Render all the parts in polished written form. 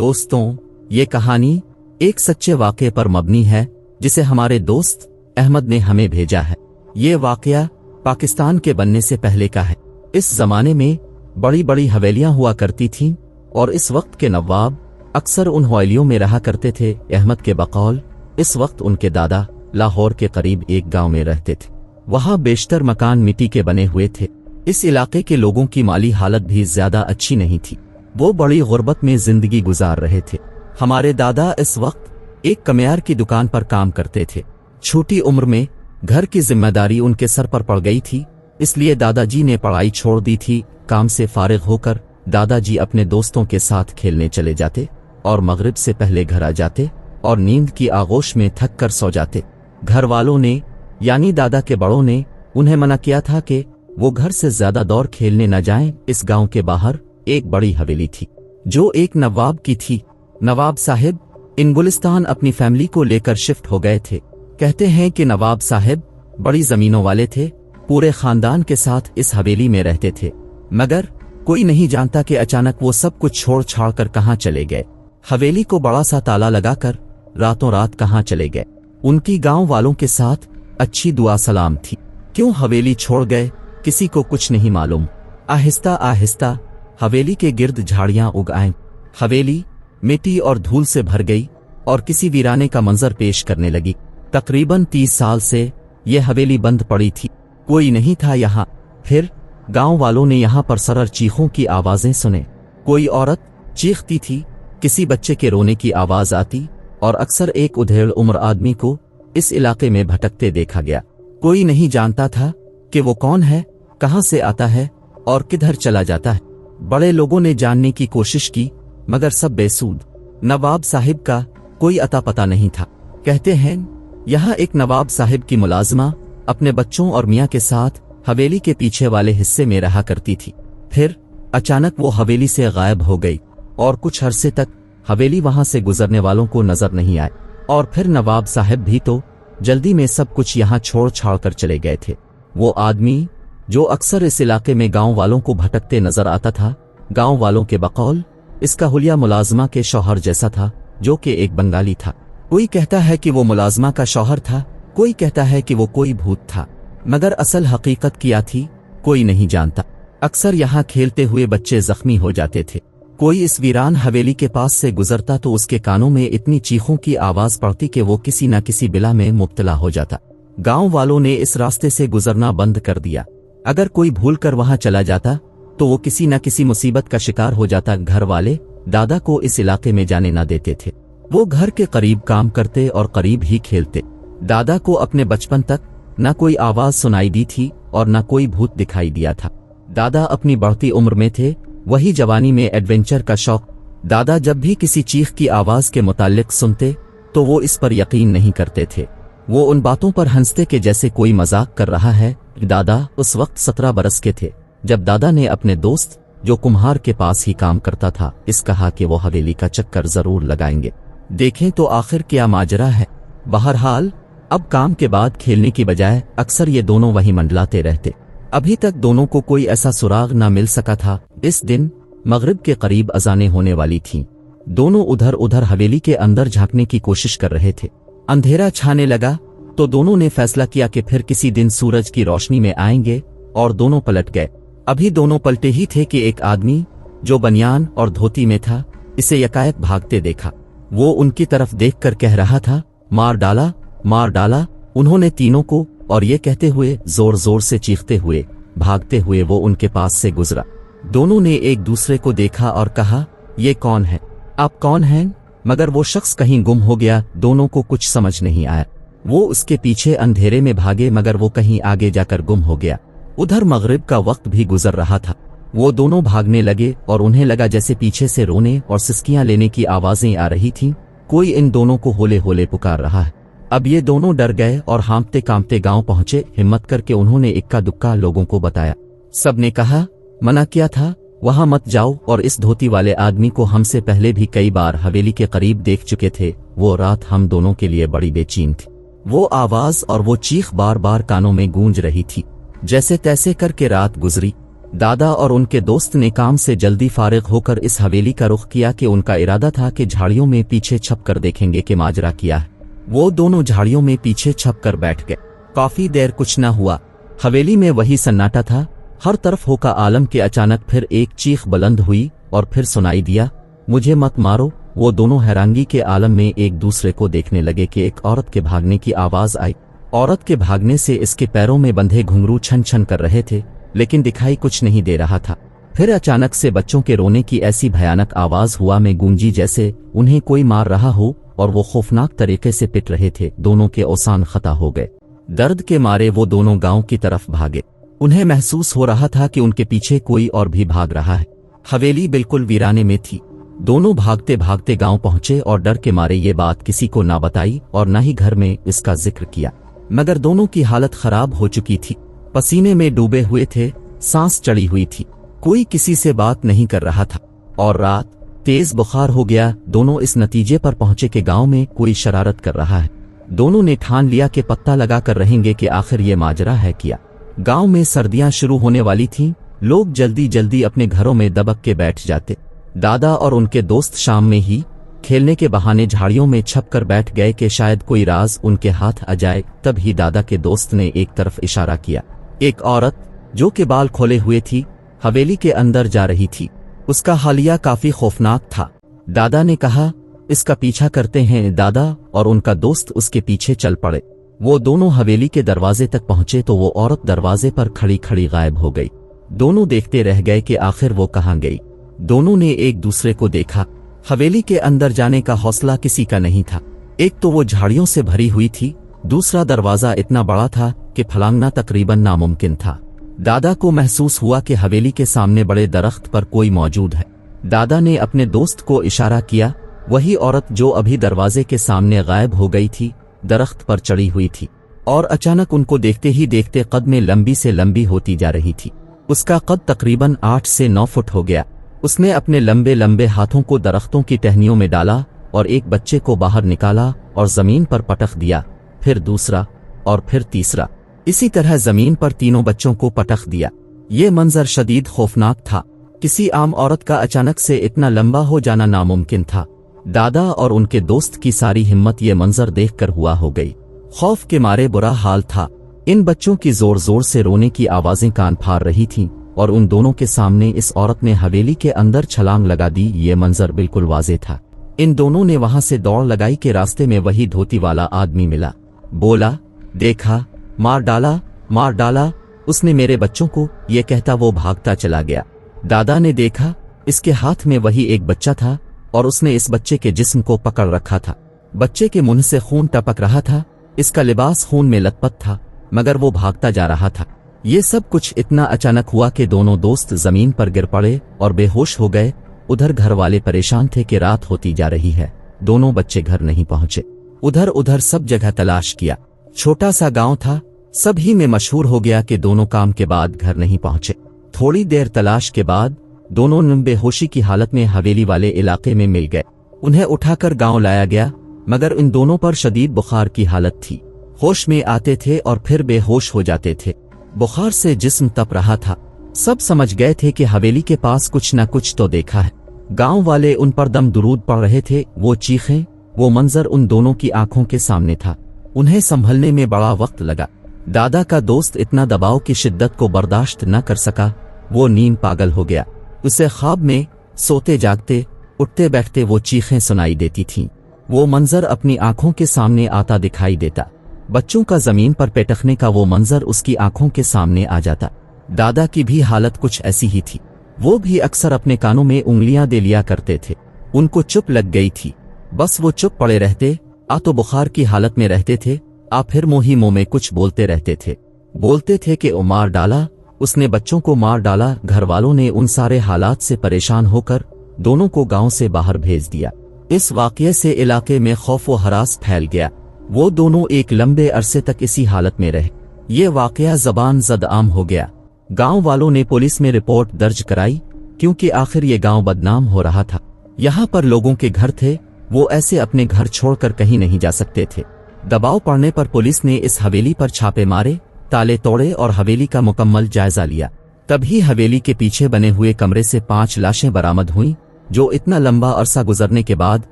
दोस्तों, ये कहानी एक सच्चे वाक़ये पर मबनी है जिसे हमारे दोस्त अहमद ने हमें भेजा है। ये वाक़या पाकिस्तान के बनने से पहले का है। इस जमाने में बड़ी बड़ी हवेलियां हुआ करती थीं और इस वक्त के नवाब अक्सर उन हवेलियों में रहा करते थे। अहमद के बकौल इस वक्त उनके दादा लाहौर के करीब एक गांव में रहते थे। वहां बेशतर मकान मिट्टी के बने हुए थे। इस इलाके के लोगों की माली हालत भी ज्यादा अच्छी नहीं थी। वो बड़ी गुर्बत में जिंदगी गुजार रहे थे। हमारे दादा इस वक्त एक कमियार की दुकान पर काम करते थे। छोटी उम्र में घर की जिम्मेदारी उनके सर पर पड़ गई थी, इसलिए दादाजी ने पढ़ाई छोड़ दी थी। काम से फारिग होकर दादाजी अपने दोस्तों के साथ खेलने चले जाते और मगरिब से पहले घर आ जाते और नींद की आगोश में थक कर सो जाते। घर वालों ने यानी दादा के बड़ों ने उन्हें मना किया था कि वो घर से ज्यादा दौर खेलने न जाएं। इस गांव के बाहर एक बड़ी हवेली थी जो एक नवाब की थी। नवाब साहिब इन गुलिस्तान अपनी फैमिली को लेकर शिफ्ट हो गए थे। कहते हैं कि नवाब साहिब बड़ी जमीनों वाले थे, पूरे खानदान के साथ इस हवेली में रहते थे, मगर कोई नहीं जानता कि अचानक वो सब कुछ छोड़ छाड़ कर कहां चले गए। हवेली को बड़ा सा ताला लगाकर रातों रात कहां चले गए। उनकी गांव वालों के साथ अच्छी दुआ सलाम थी। क्यों हवेली छोड़ गए किसी को कुछ नहीं मालूम। आहिस्ता आहिस्ता हवेली के गिर्द झाड़ियां उग आईं। हवेली मिट्टी और धूल से भर गई और किसी वीराने का मंजर पेश करने लगी। तकरीबन 30 साल से यह हवेली बंद पड़ी थी, कोई नहीं था यहाँ। फिर गांव वालों ने यहाँ पर सरर चीखों की आवाजें सुने। कोई औरत चीखती थी, किसी बच्चे के रोने की आवाज आती और अक्सर एक उधेड़ उम्र आदमी को इस इलाके में भटकते देखा गया। कोई नहीं जानता था कि वो कौन है, कहां से आता है और किधर चला जाता है। बड़े लोगों ने जानने की कोशिश की मगर सब बेसूद। नवाब साहिब का कोई अता पता नहीं था। कहते हैं यहाँ एक नवाब साहिब की मुलाजमा अपने बच्चों और मियाँ के साथ हवेली के पीछे वाले हिस्से में रहा करती थी। फिर अचानक वो हवेली से गायब हो गई और कुछ अरसे तक हवेली वहां से गुजरने वालों को नजर नहीं आए। और फिर नवाब साहिब भी तो जल्दी में सब कुछ यहाँ छोड़ छाड़ कर चले गए थे। वो आदमी जो अक्सर इस इलाके में गांव वालों को भटकते नजर आता था, गांव वालों के बकौल इसका हुलिया मुलाजमा के शौहर जैसा था, जो कि एक बंगाली था। कोई कहता है कि वो मुलाजमा का शौहर था, कोई कहता है कि वो कोई भूत था, मगर असल हकीकत क्या थी कोई नहीं जानता। अक्सर यहाँ खेलते हुए बच्चे जख्मी हो जाते थे। कोई इस वीरान हवेली के पास से गुजरता तो उसके कानों में इतनी चीखों की आवाज पड़ती कि वो किसी न किसी बिला में मुब्तला हो जाता। गांव वालों ने इस रास्ते से गुजरना बंद कर दिया। अगर कोई भूल कर वहां चला जाता तो वो किसी न किसी मुसीबत का शिकार हो जाता। घर वाले दादा को इस इलाके में जाने न देते थे। वो घर के करीब काम करते और करीब ही खेलते। दादा को अपने बचपन तक न कोई आवाज सुनाई दी थी और न कोई भूत दिखाई दिया था। दादा अपनी बढ़ती उम्र में थे, वही जवानी में एडवेंचर का शौक। दादा जब भी किसी चीख की आवाज के मुताल्लिक सुनते तो वो इस पर यकीन नहीं करते थे। वो उन बातों पर हंसते कि जैसे कोई मजाक कर रहा है। दादा उस वक्त 17 बरस के थे जब दादा ने अपने दोस्त जो कुम्हार के पास ही काम करता था इस कहा कि वो हवेली का चक्कर जरूर लगाएंगे, देखें तो आखिर क्या माजरा है। बहरहाल अब काम के बाद खेलने की बजाय अक्सर ये दोनों वहीं मंडलाते रहते। अभी तक दोनों को कोई ऐसा सुराग न मिल सका था। इस दिन मगरिब के करीब अजानें होने वाली थीं। दोनों उधर उधर हवेली के अंदर झांकने की कोशिश कर रहे थे। अंधेरा छाने लगा तो दोनों ने फैसला किया कि फिर किसी दिन सूरज की रोशनी में आएंगे और दोनों पलट गए। अभी दोनों पलटे ही थे कि एक आदमी जो बनियान और धोती में था इसे यकायक भागते देखा। वो उनकी तरफ देखकर कह रहा था, मार डाला मार डाला। उन्होंने तीनों को और ये कहते हुए जोर जोर से चीखते हुए भागते हुए वो उनके पास से गुजरा। दोनों ने एक दूसरे को देखा और कहा, ये कौन है, आप कौन हैं? मगर वो शख्स कहीं गुम हो गया। दोनों को कुछ समझ नहीं आया। वो उसके पीछे अंधेरे में भागे मगर वो कहीं आगे जाकर गुम हो गया। उधर मगरिब का वक्त भी गुजर रहा था। वो दोनों भागने लगे और उन्हें लगा जैसे पीछे से रोने और सिसकियां लेने की आवाजें आ रही थीं। कोई इन दोनों को होले होले पुकार रहा है। अब ये दोनों डर गए और हाँफते कांपते गांव पहुंचे। हिम्मत करके उन्होंने इक्का दुक्का लोगों को बताया। सबने कहा, मना किया था वहां मत जाओ, और इस धोती वाले आदमी को हमसे पहले भी कई बार हवेली के करीब देख चुके थे। वो रात हम दोनों के लिए बड़ी बेचैन थी। वो आवाज और वो चीख बार बार कानों में गूंज रही थी। जैसे तैसे करके रात गुजरी। दादा और उनके दोस्त ने काम से जल्दी फारिग होकर इस हवेली का रुख किया कि उनका इरादा था कि झाड़ियों में पीछे छप कर देखेंगे कि माजरा किया है। वो दोनों झाड़ियों में पीछे छप कर बैठ गए। काफी देर कुछ न हुआ। हवेली में वही सन्नाटा था, हर तरफ होका आलम के अचानक फिर एक चीख बुलंद हुई और फिर सुनाई दिया, मुझे मत मारो। वो दोनों हैरानगी के आलम में एक दूसरे को देखने लगे कि एक औरत के भागने की आवाज आई। औरत के भागने से इसके पैरों में बंधे घुंघरू छन छन कर रहे थे, लेकिन दिखाई कुछ नहीं दे रहा था। फिर अचानक से बच्चों के रोने की ऐसी भयानक आवाज हुआ में गूंजी जैसे उन्हें कोई मार रहा हो, और वो खौफनाक तरीके से पिट रहे थे। दोनों के औसान खता हो गए। दर्द के मारे वो दोनों गांव की तरफ भागे। उन्हें महसूस हो रहा था कि उनके पीछे कोई और भी भाग रहा है। हवेली बिल्कुल वीराने में थी। दोनों भागते भागते गांव पहुंचे और डर के मारे ये बात किसी को ना बताई और न ही घर में इसका जिक्र किया। मगर दोनों की हालत खराब हो चुकी थी, पसीने में डूबे हुए थे, सांस चढ़ी हुई थी, कोई किसी से बात नहीं कर रहा था और रात तेज बुखार हो गया। दोनों इस नतीजे पर पहुंचे कि गांव में कोई शरारत कर रहा है। दोनों ने ठान लिया कि पत्ता लगा कर रहेंगे कि आखिर ये माजरा है क्या। गांव में सर्दियां शुरू होने वाली थीं, लोग जल्दी जल्दी अपने घरों में दबक के बैठ जाते। दादा और उनके दोस्त शाम में ही खेलने के बहाने झाड़ियों में छपकर बैठ गए कि शायद कोई राज उनके हाथ आ जाए। तब ही दादा के दोस्त ने एक तरफ इशारा किया। एक औरत जो के बाल खोले हुए थी हवेली के अंदर जा रही थी। उसका हालिया काफी खौफनाक था। दादा ने कहा, इसका पीछा करते हैं। दादा और उनका दोस्त उसके पीछे चल पड़े। वो दोनों हवेली के दरवाजे तक पहुंचे तो वो औरत दरवाजे पर खड़ी खड़ी गायब हो गई। दोनों देखते रह गए कि आखिर वो कहां गई। दोनों ने एक दूसरे को देखा। हवेली के अंदर जाने का हौसला किसी का नहीं था। एक तो वो झाड़ियों से भरी हुई थी, दूसरा दरवाजा इतना बड़ा था कि फलांगना तकरीबन नामुमकिन था। दादा को महसूस हुआ कि हवेली के सामने बड़े दरख्त पर कोई मौजूद है। दादा ने अपने दोस्त को इशारा किया। वही औरत जो अभी दरवाजे के सामने गायब हो गई थी दरख्त पर चढ़ी हुई थी और अचानक उनको देखते ही देखते कद में लंबी से लंबी होती जा रही थी। उसका कद तकरीबन 8 से 9 फुट हो गया। उसने अपने लंबे लंबे हाथों को दरख्तों की टहनियों में डाला और एक बच्चे को बाहर निकाला और जमीन पर पटक दिया, फिर दूसरा और फिर तीसरा। इसी तरह जमीन पर तीनों बच्चों को पटक दिया। ये मंजर शदीद खौफनाक था। किसी आम औरत का अचानक से इतना लंबा हो जाना नामुमकिन था। दादा और उनके दोस्त की सारी हिम्मत ये मंजर देखकर हुआ हो गई। खौफ के मारे बुरा हाल था। इन बच्चों की जोर जोर से रोने की आवाजें कान फाड़ रही थीं और उन दोनों के सामने इस औरत ने हवेली के अंदर छलांग लगा दी। ये मंजर बिल्कुल वाज़ेह था। इन दोनों ने वहां से दौड़ लगाई कि रास्ते में वही धोती वाला आदमी मिला। बोला, देखा, मार डाला, मार डाला उसने मेरे बच्चों को। ये कहता वो भागता चला गया। दादा ने देखा, इसके हाथ में वही एक बच्चा था और उसने इस बच्चे के जिस्म को पकड़ रखा था। बच्चे के मुंह से खून टपक रहा था। इसका लिबास खून में लथपथ था, मगर वो भागता जा रहा था। ये सब कुछ इतना अचानक हुआ कि दोनों दोस्त जमीन पर गिर पड़े और बेहोश हो गए। उधर घर वाले परेशान थे कि रात होती जा रही है। दोनों बच्चे घर नहीं पहुंचे। उधर उधर सब जगह तलाश किया। छोटा सा गांव था, सब ही में मशहूर हो गया कि दोनों काम के बाद घर नहीं पहुंचे। थोड़ी देर तलाश के बाद दोनों बेहोशी की हालत में हवेली वाले इलाके में मिल गए। उन्हें उठाकर गांव लाया गया, मगर इन दोनों पर शदीद बुखार की हालत थी। होश में आते थे और फिर बेहोश हो जाते थे। बुखार से जिस्म तप रहा था। सब समझ गए थे कि हवेली के पास कुछ न कुछ तो देखा है। गांव वाले उन पर दम दुरूद पड़ रहे थे। वो चीखें, वो मंजर उन दोनों की आंखों के सामने था। उन्हें संभलने में बड़ा वक्त लगा। दादा का दोस्त इतना दबाव की शिद्दत को बर्दाश्त न कर सका। वो नींद पागल हो गया। उसे ख्वाब में सोते जागते, उठते बैठते वो चीखें सुनाई देती थीं। वो मंजर अपनी आंखों के सामने आता दिखाई देता। बच्चों का जमीन पर पेटकने का वो मंजर उसकी आंखों के सामने आ जाता। दादा की भी हालत कुछ ऐसी ही थी। वो भी अक्सर अपने कानों में उंगलियां दे लिया करते थे। उनको चुप लग गई थी। बस वो चुप पड़े रहते, आ तो बुखार की हालत में रहते थे, आ फिर मुंह में कुछ बोलते रहते थे। बोलते थे कि ओ मार डाला, उसने बच्चों को मार डाला। घर वालों ने उन सारे हालात से परेशान होकर दोनों को गांव से बाहर भेज दिया। इस वाकये से इलाके में खौफ व हरास फैल गया। वो दोनों एक लंबे अरसे तक इसी हालत में रहे। ये वाकया ज़बान ज़द आम हो गया। गांव वालों ने पुलिस में रिपोर्ट दर्ज कराई, क्योंकि आखिर ये गांव बदनाम हो रहा था। यहाँ पर लोगों के घर थे, वो ऐसे अपने घर छोड़कर कहीं नहीं जा सकते थे। दबाव पड़ने पर पुलिस ने इस हवेली पर छापे मारे, ताले तोड़े और हवेली का मुकम्मल जायजा लिया। तभी हवेली के पीछे बने हुए कमरे से 5 लाशें बरामद हुईं, जो इतना लंबा अरसा गुजरने के बाद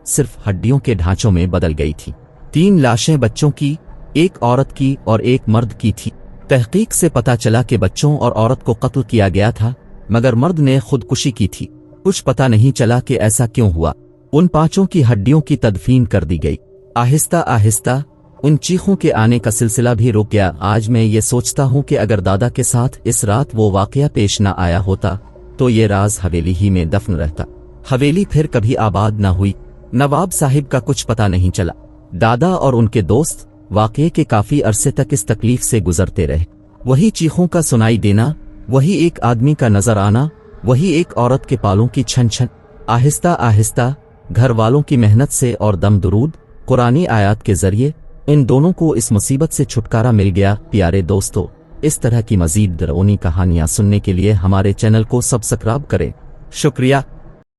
सिर्फ हड्डियों के ढांचों में बदल गई थी। 3 लाशें बच्चों की, एक औरत की और एक मर्द की थी। तहकीक से पता चला कि बच्चों और औरत को कत्ल किया गया था, मगर मर्द ने खुदकुशी की थी। कुछ पता नहीं चला कि ऐसा क्यों हुआ। उन 5 की हड्डियों की तदफीन कर दी गई। आहिस्ता आहिस्ता उन चीखों के आने का सिलसिला भी रुक गया। आज मैं ये सोचता हूँ कि अगर दादा के साथ इस रात वो वाकया पेश न आया होता तो ये राज हवेली ही में दफन रहता। हवेली फिर कभी आबाद न हुई। नवाब साहिब का कुछ पता नहीं चला। दादा और उनके दोस्त वाकये के काफी अरसे तक इस तकलीफ से गुजरते रहे। वही चीखों का सुनाई देना, वही एक आदमी का नजर आना, वही एक औरत के पालों की छन छन। आहिस्ता आहिस्ता घर वालों की मेहनत से और दम दुरूद कुरानी आयात के जरिए इन दोनों को इस मुसीबत से छुटकारा मिल गया। प्यारे दोस्तों, इस तरह की मजीद डरावनी कहानियां सुनने के लिए हमारे चैनल को सब्सक्राइब करें। शुक्रिया।